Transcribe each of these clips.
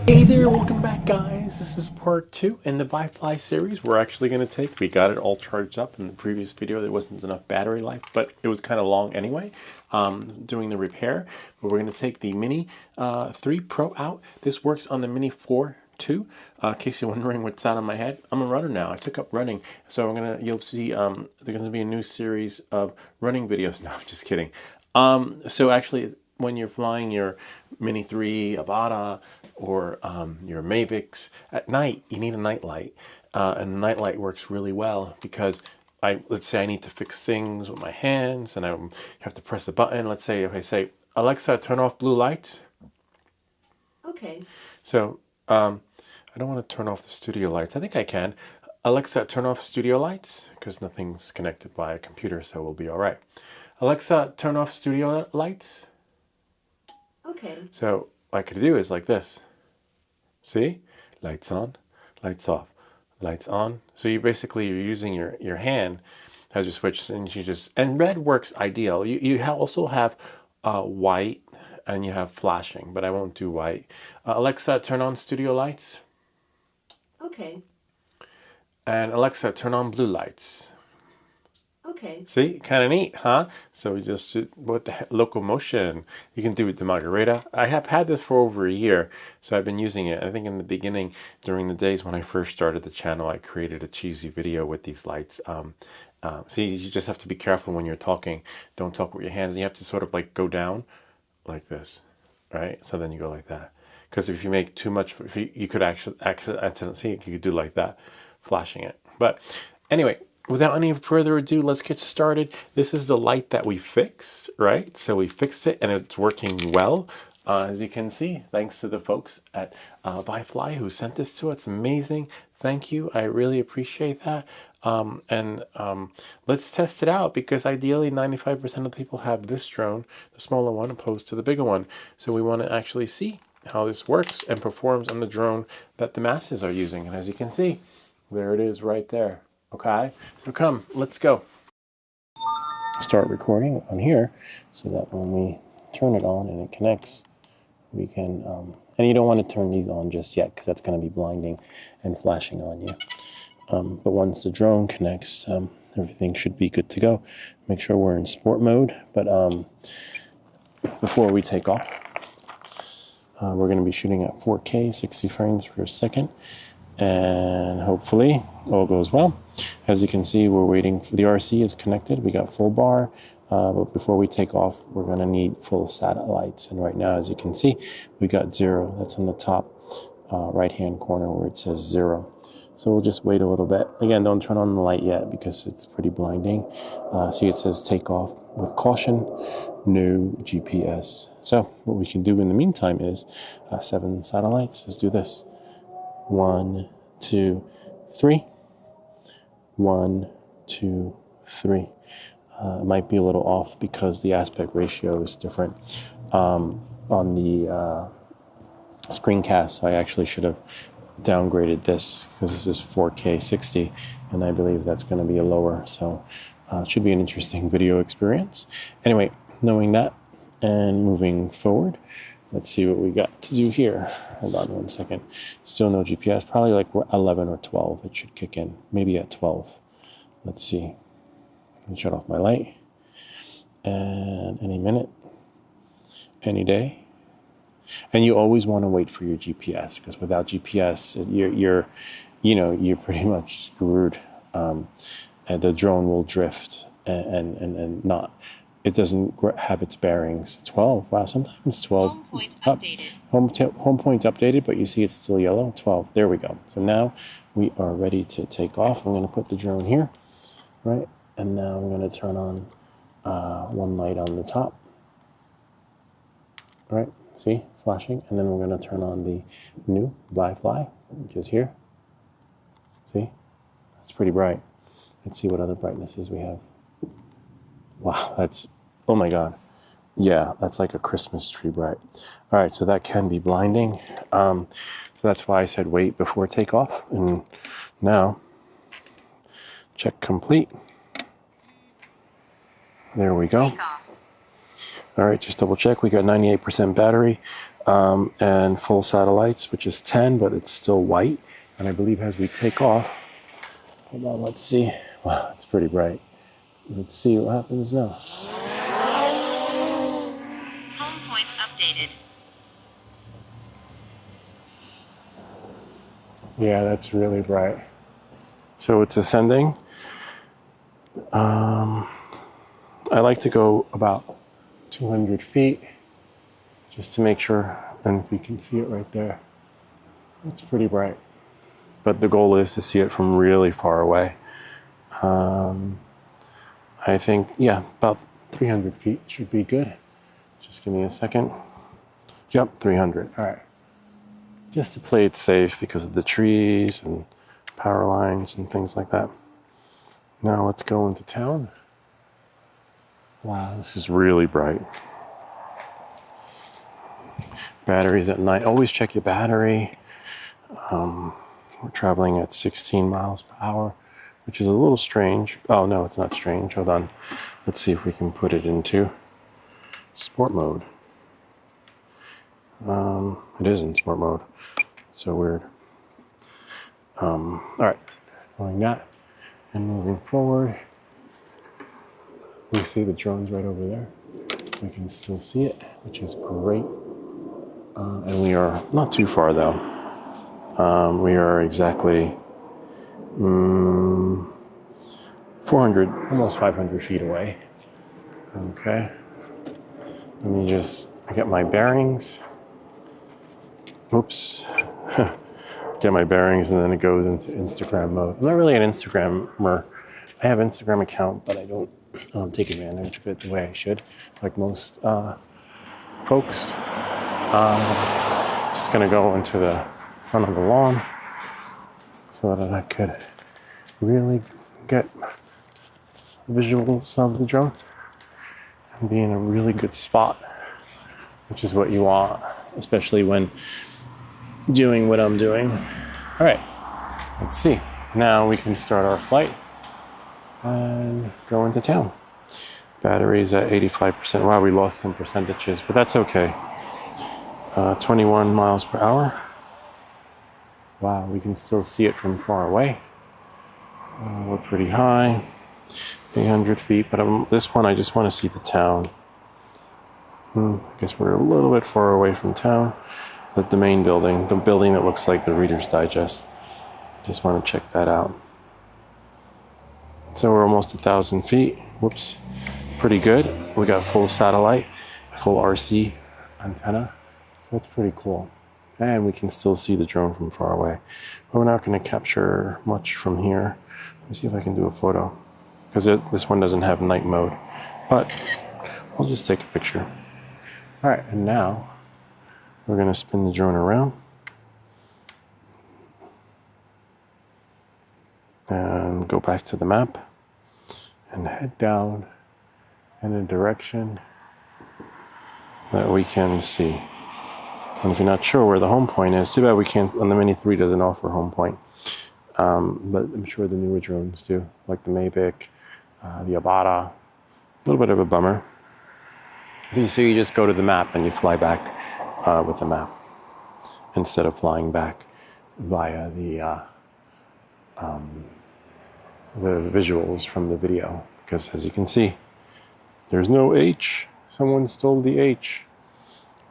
Hey there, welcome back guys. This is part 2 in the VIFLY series. We're actually going to we got it all charged up in the previous video. There wasn't enough battery life, but it was kind of long anyway, doing the repair. But we're going to take the Mini 3 Pro out. This works on the Mini 4 too. In case you're wondering what's out of my head, I'm a runner now. I took up running. So you'll see there's going to be a new series of running videos. No, I'm just kidding. So actually, when you're flying your Mini 3 Avata or your Mavics at night, you need a night light, and the night light works really well because let's say I need to fix things with my hands and I have to press a button. Let's say if I say, Alexa, turn off blue lights. Okay. So I don't want to turn off the studio lights. I think I can. Alexa, turn off studio lights, because nothing's connected by a computer, so we'll be all right. Alexa, turn off studio lights. Okay. So what I could do is like this. See? Lights on, lights off, lights on. So you're using your hand as your switch, and red works ideal. You also have white and you have flashing, but I won't do white. Alexa, turn on studio lights. Okay. And Alexa, turn on blue lights. Okay. See, kind of neat, huh? So we just with the locomotion, you can do it with the margarita. I have had this for over a year, so I've been using it. I think in the beginning, during the days when I first started the channel, I created a cheesy video with these lights. See, you just have to be careful when you're talking. Don't talk with your hands. You have to sort of like go down like this, right? So then you go like that. Because if you make too much, if you could actually see, you could do like that, flashing it. But anyway, without any further ado, let's get started. This is the light that we fixed, right? So we fixed it and it's working well. As you can see, thanks to the folks at VIFLY who sent this to us. It's amazing. Thank you. I really appreciate that. Let's test it out, because ideally 95% of people have this drone, the smaller one, opposed to the bigger one. So we want to actually see how this works and performs on the drone that the masses are using. And as you can see, there it is right there. Okay, so come, let's go. Start recording on here so that when we turn it on and it connects, we can, and you don't want to turn these on just yet because that's going to be blinding and flashing on you. But once the drone connects, everything should be good to go. Make sure we're in sport mode, but before we take off, we're going to be shooting at 4K, 60 frames per second. And hopefully all goes well. As you can see, we're waiting for the RC is connected. We got full bar, but before we take off, we're going to need full satellites. And right now, as you can see, we got 0. That's on the top right hand corner where it says 0. So we'll just wait a little bit. Again, don't turn on the light yet because it's pretty blinding. See, it says take off with caution, no GPS. So what we can do in the meantime is 7 satellites. Let's do this. 1, 2, 3. 1, 2, 3. It might be a little off because the aspect ratio is different on the screencast. So I actually should have downgraded this because this is 4K 60, and I believe that's going to be a lower. So it should be an interesting video experience. Anyway, knowing that and moving forward, let's see what we got to do here. Hold on 1 second. Still no GPS. Probably like 11 or 12. It should kick in. Maybe at 12. Let's see. Let me shut off my light. And any minute, any day. And you always want to wait for your GPS, because without GPS, you're pretty much screwed. And the drone will drift and not. It doesn't have its bearings. 12. Wow, sometimes 12. Home point updated. Home point's updated, but you see it's still yellow. 12. There we go. So now we are ready to take off. I'm going to put the drone here, right? And now I'm going to turn on one light on the top. All right, see, flashing. And then we're going to turn on the new VIFLY, which is here. See, it's pretty bright. Let's see what other brightnesses we have. Wow, that's, oh my God. Yeah, that's like a Christmas tree bright. All right, so that can be blinding. So that's why I said wait before takeoff. And now, check complete. There we go. All right, just double check. We got 98% battery. and full satellites, which is 10, but it's still white. And I believe as we take off, hold on, let's see. Wow, it's pretty bright. Let's see what happens now. Home point updated. Yeah, that's really bright. So it's ascending. I like to go about 200 feet just to make sure, and if you can see it right there, it's pretty bright. But the goal is to see it from really far away. I think, yeah, about 300 feet should be good. Just give me a second. Yep, 300. All right. Just to play it safe because of the trees and power lines and things like that. Now let's go into town. Wow, this is really bright. Batteries at night. Always check your battery. We're traveling at 16 miles per hour, which is a little strange. Oh, no, it's not strange. Hold on. Let's see if we can put it into sport mode. It is in sport mode. So weird. All right, going that and moving forward. We see the drones right over there. We can still see it, which is great. And we are not too far though. We are exactly 400, almost 500 feet away. Okay. Let me just get my bearings. Oops. Get my bearings, and then it goes into Instagram mode. I'm not really an Instagrammer. I have an Instagram account, but I don't take advantage of it the way I should, like most folks. Just gonna go into the front of the lawn so that I could really get visuals of the drone and be in a really good spot, which is what you want, especially when doing what I'm doing. All right, let's see. Now we can start our flight and go into town. Battery's at 85%. Wow, we lost some percentages, but that's okay. 21 miles per hour. Wow, we can still see it from far away. We're pretty high, 800 feet, but this one I just want to see the town. I guess we're a little bit far away from town. The main building, the building that looks like the Reader's Digest. Just want to check that out. So we're almost 1,000 feet. Whoops. Pretty good. We got full satellite, full RC antenna. So that's pretty cool. And we can still see the drone from far away. But we're not going to capture much from here. Let me see if I can do a photo. Because this one doesn't have night mode. But I'll just take a picture. All right, and now we're going to spin the drone around. And go back to the map. And head down in a direction that we can see. And if you're not sure where the home point is, too bad we can't, on the Mini 3 doesn't offer home point. But I'm sure the newer drones do, like the Mavic, the Avata. A little bit of a bummer. So you just go to the map and you fly back with the map instead of flying back via the visuals from the video. Because as you can see, there's no H. Someone stole the H.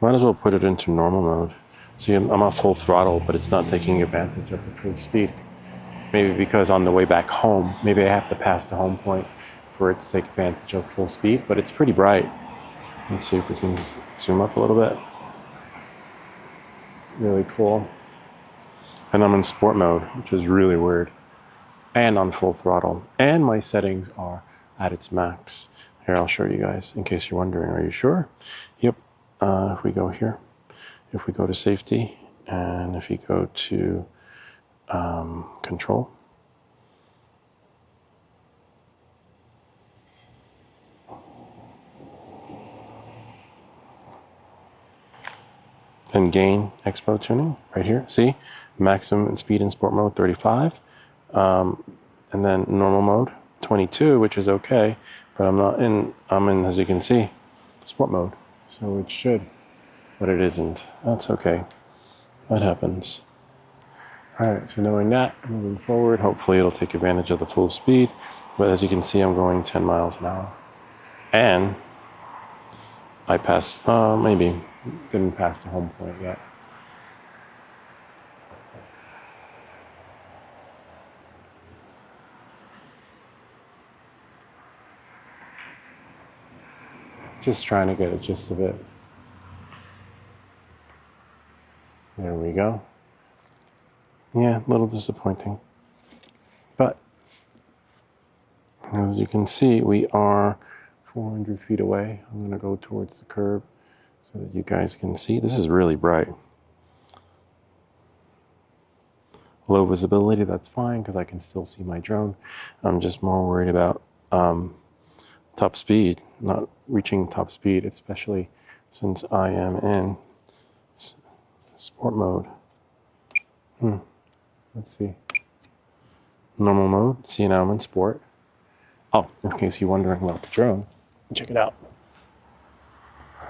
Might as well put it into normal mode. See, I'm at full throttle, but it's not taking advantage of the full speed. Maybe because on the way back home, maybe I have to pass the home point for it to take advantage of full speed, but it's pretty bright. Let's see if we can zoom up a little bit. Really cool. And I'm in sport mode, which is really weird. And on full throttle. And my settings are at its max. Here, I'll show you guys, in case you're wondering. Are you sure? Yep. If we go here, if we go to safety, and if you go to control, and gain expo tuning right here. See, maximum speed in sport mode 35, and then normal mode 22, which is okay, but I'm in, as you can see, sport mode. So it should but it isn't. That's okay. That happens. Alright, so knowing that, moving forward, hopefully it'll take advantage of the full speed. But as you can see, I'm going 10 miles an hour. And I passed, maybe, didn't pass the home point yet. Just trying to get a gist of it. There we go. Yeah, a little disappointing. But, as you can see, we are 400 feet away. I'm going to go towards the curb so that you guys can see. This is really bright. Low visibility, that's fine because I can still see my drone. I'm just more worried about top speed, not reaching top speed, especially since I am in sport mode. Let's see. Normal mode. See, now I'm in sport. Oh, in case you're wondering about the drone, check it out.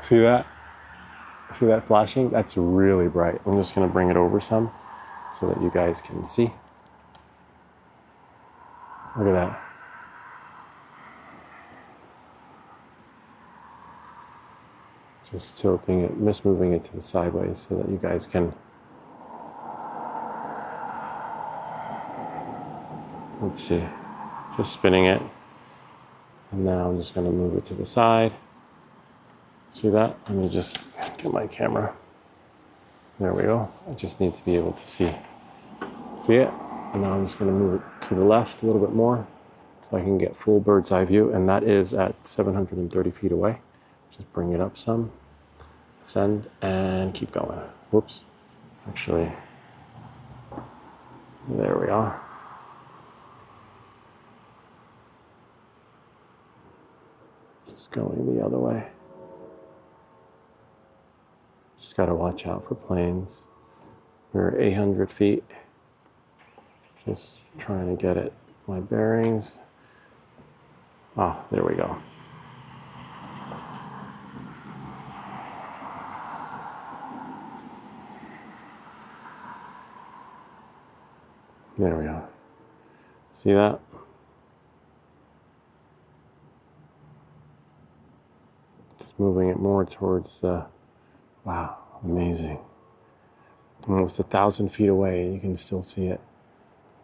See that? See that flashing? That's really bright. I'm just going to bring it over some so that you guys can see. Look at that. Just tilting it, just moving it to the sideways so that you guys can. Let's see. Just spinning it. And now I'm just going to move it to the side. See that? Let me just get my camera. There we go. I just need to be able to see. See it? And now I'm just going to move it to the left a little bit more so I can get full bird's eye view. And that is at 730 feet away. Just bring it up some. Send and keep going. Whoops. Actually, there we are. Just going the other way. Just got to watch out for planes. We're 800 feet. Just trying to get it. My bearings. Ah, there we go. There we are. See that? Just moving it more towards the, wow, amazing. Almost 1,000 feet away, you can still see it.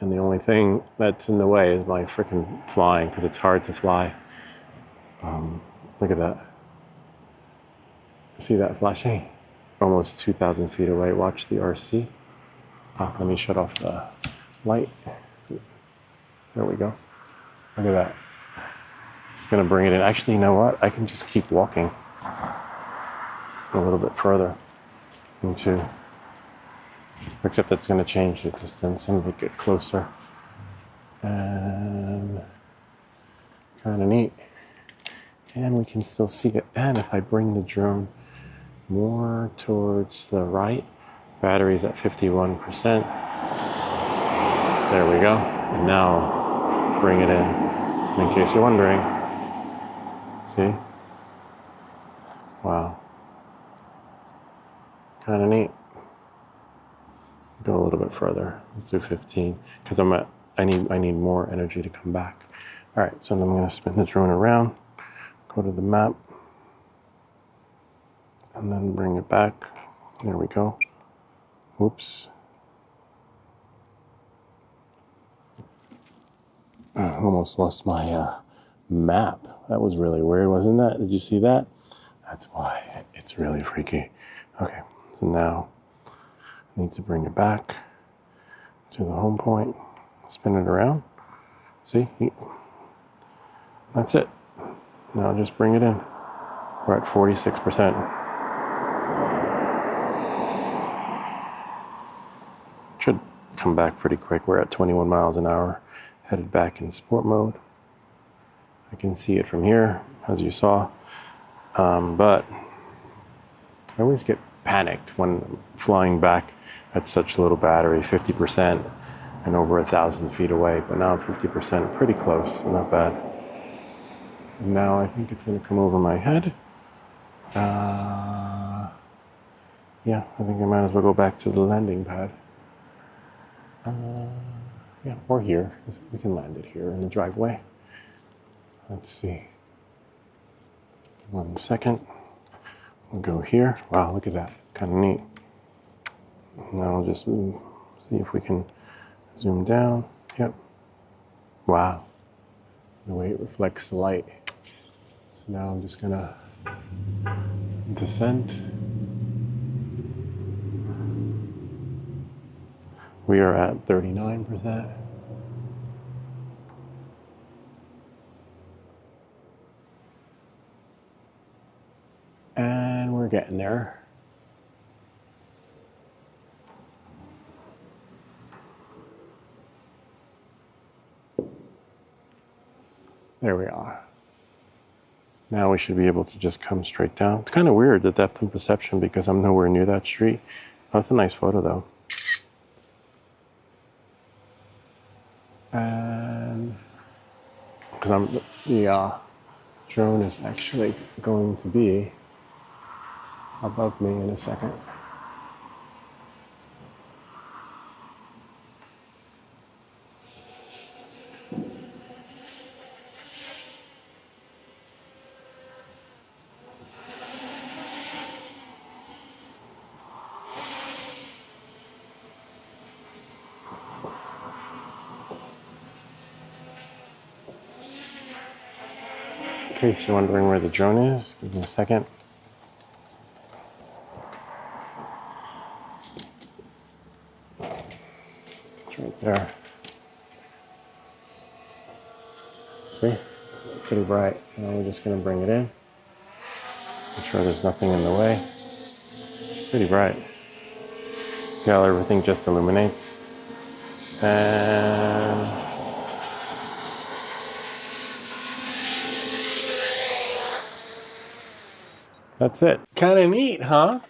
And the only thing that's in the way is my freaking flying, because it's hard to fly. Look at that. See that flashing? Almost 2,000 feet away. Watch the RC. Ah, let me shut off the light. There we go. Look at that. It's gonna bring it in. Actually, you know what? I can just keep walking a little bit further into, except that's gonna change the distance and make it closer. And kind of neat. And we can still see it. And if I bring the drone more towards the right, battery's at 51%. There we go. And now bring it in case you're wondering. See? Wow. Kind of neat. Go a little bit further. Let's do 15 because I need more energy to come back. All right, so then I'm going to spin the drone around, go to the map, and then bring it back. There we go. Whoops. I almost lost my map. That was really weird, wasn't that? Did you see that? That's why it's really freaky. Okay, so now I need to bring it back to the home point, spin it around. See? That's it. Now just bring it in. We're at 46%. Should come back pretty quick. We're at 21 miles an hour, headed back in sport mode. I can see it from here, as you saw. But I always get panicked when flying back at such little battery, 50% and over 1,000 feet away. But now I'm 50%, pretty close, so not bad. And now I think it's going to come over my head. Yeah, I think I might as well go back to the landing pad. Yeah, or here. We can land it here in the driveway. Let's see. 1 second. We'll go here. Wow, look at that. Kind of neat. Now I'll just see if we can zoom down. Yep. Wow. The way it reflects the light. So now I'm just gonna descend. We are at 39%. And we're getting there. There we are. Now we should be able to just come straight down. It's kind of weird, the depth and perception, because I'm nowhere near that street. Oh, that's a nice photo, though. And because the drone is actually going to be above me in a second. In case you're wondering where the drone is, give me a second. It's right there. See? Pretty bright. Now we're just going to bring it in. Make sure there's nothing in the way. Pretty bright. See how everything just illuminates? And that's it. Kind of neat, huh?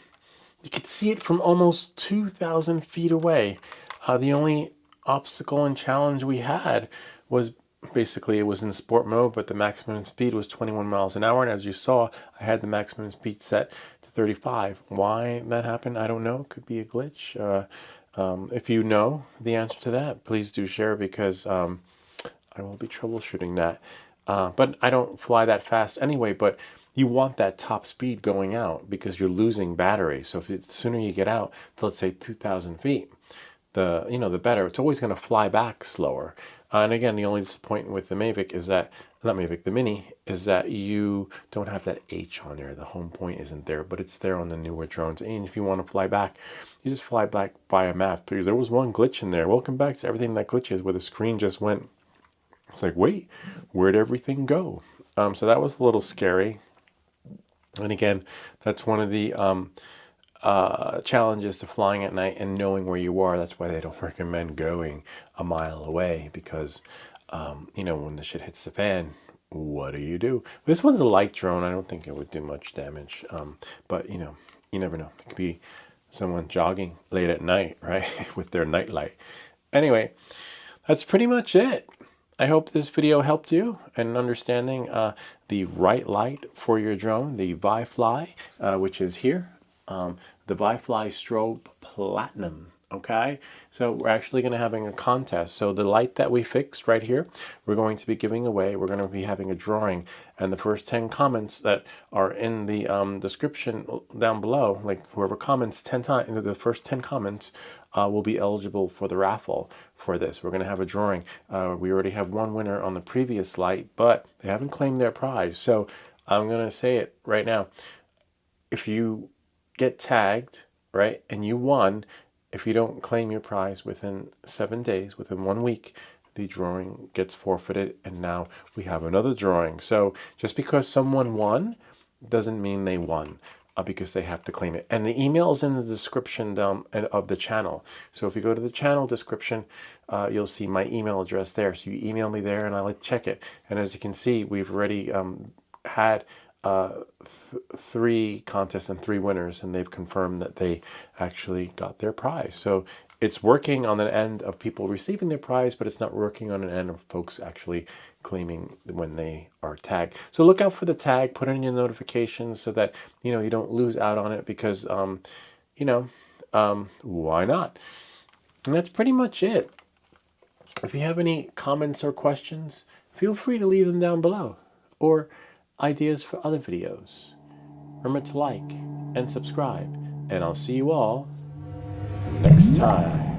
You could see it from almost 2,000 feet away. The only obstacle and challenge we had was basically it was in sport mode, but the maximum speed was 21 miles an hour. And as you saw, I had the maximum speed set to 35. Why that happened, I don't know. Could be a glitch. If you know the answer to that, please do share, because I will be troubleshooting that. But I don't fly that fast anyway, but you want that top speed going out because you're losing battery. So the sooner you get out to, let's say, 2,000 feet, the better. It's always going to fly back slower. And again, the only disappointment with the Mavic is that, not Mavic, the Mini, is that you don't have that H on there. The home point isn't there, but it's there on the newer drones. And if you want to fly back, you just fly back via map, because there was one glitch in there. Welcome back to Everything That Glitches, where the screen just went. It's like, wait, where'd everything go? So that was a little scary. And again, that's one of the challenges to flying at night and knowing where you are. That's why they don't recommend going a mile away, because, when the shit hits the fan, what do? This one's a light drone. I don't think it would do much damage. But, you never know. It could be someone jogging late at night, right, with their night light. Anyway, that's pretty much it. I hope this video helped you in understanding the right light for your drone, the VIFLY, which is here, the VIFLY Strobe Platinum. Okay, so we're actually going to having a contest. So the light that we fixed right here, we're going to be giving away. We're going to be having a drawing, and the first 10 comments that are in the description down below, like whoever comments 10 times, the first 10 comments will be eligible for the raffle for this. We're going to have a drawing. We already have one winner on the previous light, but they haven't claimed their prize. So I'm going to say it right now. If you get tagged, right, and you won, if you don't claim your prize within 7 days, within 1 week, the drawing gets forfeited, and now we have another drawing. So just because someone won doesn't mean they won, because they have to claim it. And the email is in the description down of the channel. So if you go to the channel description, you'll see my email address there. So you email me there and I'll check it. And as you can see, we've already had 3 contests and 3 winners, and they've confirmed that they actually got their prize. So it's working on the end of people receiving their prize, but it's not working on an end of folks actually claiming when they are tagged. So look out for the tag, put it in your notifications so that you don't lose out on it, because why not? And that's pretty much it. If you have any comments or questions, feel free to leave them down below, or ideas for other videos. Remember to like and subscribe, and I'll see you all next time.